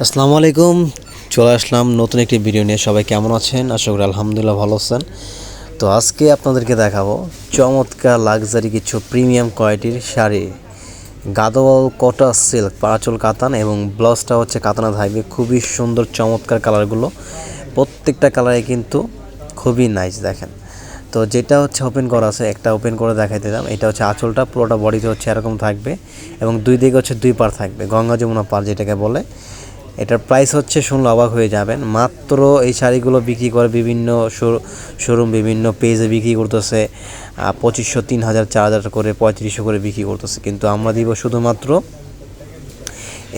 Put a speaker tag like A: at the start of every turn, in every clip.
A: আসসালামু আলাইকুম। চলে আসলাম নতুন একটি ভিডিও নিয়ে। সবাই কেমন আছেন? আশা করি আলহামদুলিল্লাহ ভালো আছেন। তো আজকে আপনাদেরকে দেখাবো চমৎকার লাক্সারি কিছু প্রিমিয়াম কোয়ালিটির শাড়ি, গাদোয়াল কোটা সিল্ক, পারাচল কাতান এবং ব্লাউজটা হচ্ছে কাতানা থাকবে। খুবই সুন্দর চমৎকার কালারগুলো, প্রত্যেকটা কালারে কিন্তু খুবই নাইস। দেখেন তো যেটা হচ্ছে ওপেন করা আছে, একটা ওপেন করে দেখাই দিলাম। এটা হচ্ছে আঁচলটা, পুরোটা বডিতে হচ্ছে এরকম থাকবে এবং দুই দিকে হচ্ছে দুই পার থাকবে, গঙ্গা যমুনা পার যেটাকে বলে। এটার প্রাইস হচ্ছে শুনলে অবাক হয়ে যাবেন, মাত্র এই শাড়িগুলো বিক্রি করে বিভিন্ন শোরুম, বিভিন্ন পেজে বিক্রি করতেছে 2500, 3000, 4000 করে, 3500 করে বিক্রি করতেছে। কিন্তু আমরা দিব শুধুমাত্র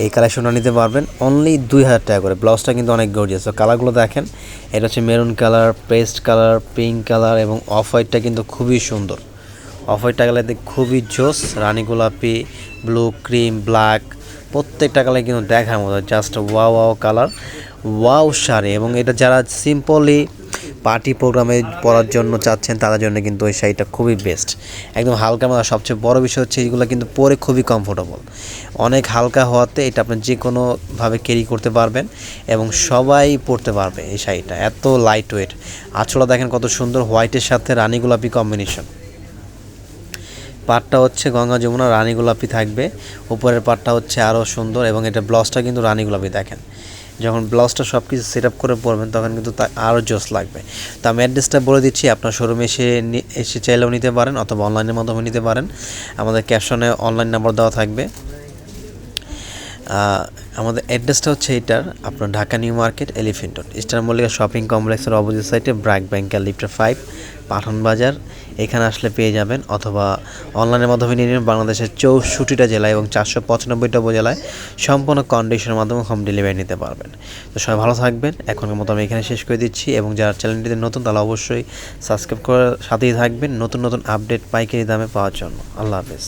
A: এই কালেকশনটা নিতে পারবেন অনলি 2000 টাকা করে। ব্লাউজটা কিন্তু অনেক গর্জিয়াস। তো কালারগুলো দেখেন, এটা হচ্ছে maroon colour, paste colour, pink colour এবং অফ হোয়াইটটা কিন্তু খুবই সুন্দর। অফ হোয়াইটটা কালার খুবই জোস, রানী গোলাপি, ব্লু, ক্রিম, ব্ল্যাক, প্রত্যেকটা কালার কিন্তু দেখার মতো, just wow wow colour, wow sari. এবং এটা যারা সিম্পলি পার্টি প্রোগ্রামে পরার জন্য চাচ্ছেন তাদের জন্য কিন্তু ওই শাড়িটা খুবই বেস্ট, একদম হালকা মতো। সবচেয়ে বড় বিষয় হচ্ছে এইগুলো কিন্তু পরে খুবই কমফোর্টেবল, অনেক হালকা হওয়াতে এটা আপনি যে কোনোভাবে ক্যারি করতে পারবেন এবং সবাই পরতে পারবে। এই শাড়িটা এত লাইট ওয়েট, আঁচলটা দেখেন কত সুন্দর, হোয়াইটের সাথে রানী গোলাপি কম্বিনেশন। পাটটা হচ্ছে গঙ্গা যমুনা রানী গোলাপি থাকবে, উপরের পাটটা হচ্ছে আরও সুন্দর এবং এটা ব্লাউজটা কিন্তু রানী গোলাপি। দেখেন যখন ব্লাউজটা সব কিছু সেট আপ করে পরবেন তখন কিন্তু তা আরও জোস লাগবে। তো আমি অ্যাড্রেসটা বলে দিচ্ছি, আপনার শোরুমে এসে চাইলেও নিতে পারেন অথবা অনলাইনের মাধ্যমে নিতে পারেন। আমাদের ক্যাপশনে অনলাইন নাম্বার দেওয়া থাকবে। আমাদের অ্যাড্রেসটা হচ্ছে এইটার, আপনার Dhaka new market, elephant road, star Mallika shopping কমপ্লেক্সের অপোজিট সাইডে, ব্র্যাক ব্যাংকের লিফটে 5, পাঠান বাজার। এখানে আসলে পেয়ে যাবেন, অথবা অনলাইনের মাধ্যমে নিয়ে নেবেন। বাংলাদেশের 64টা জেলায় এবং 495টা উপজেলায় সম্পূর্ণ কন্ডিশনের মাধ্যমে হোম ডেলিভারি নিতে পারবেন। তো সবাই ভালো থাকবেন। এখনকার মতো আমি এখানে শেষ করে দিচ্ছি এবং যারা চ্যানেলটিতে নতুন তারা অবশ্যই সাবস্ক্রাইব করার সাথেই থাকবেন নতুন নতুন আপডেট পাইকারি দামে পাওয়ার জন্য। আল্লাহ হাফেজ।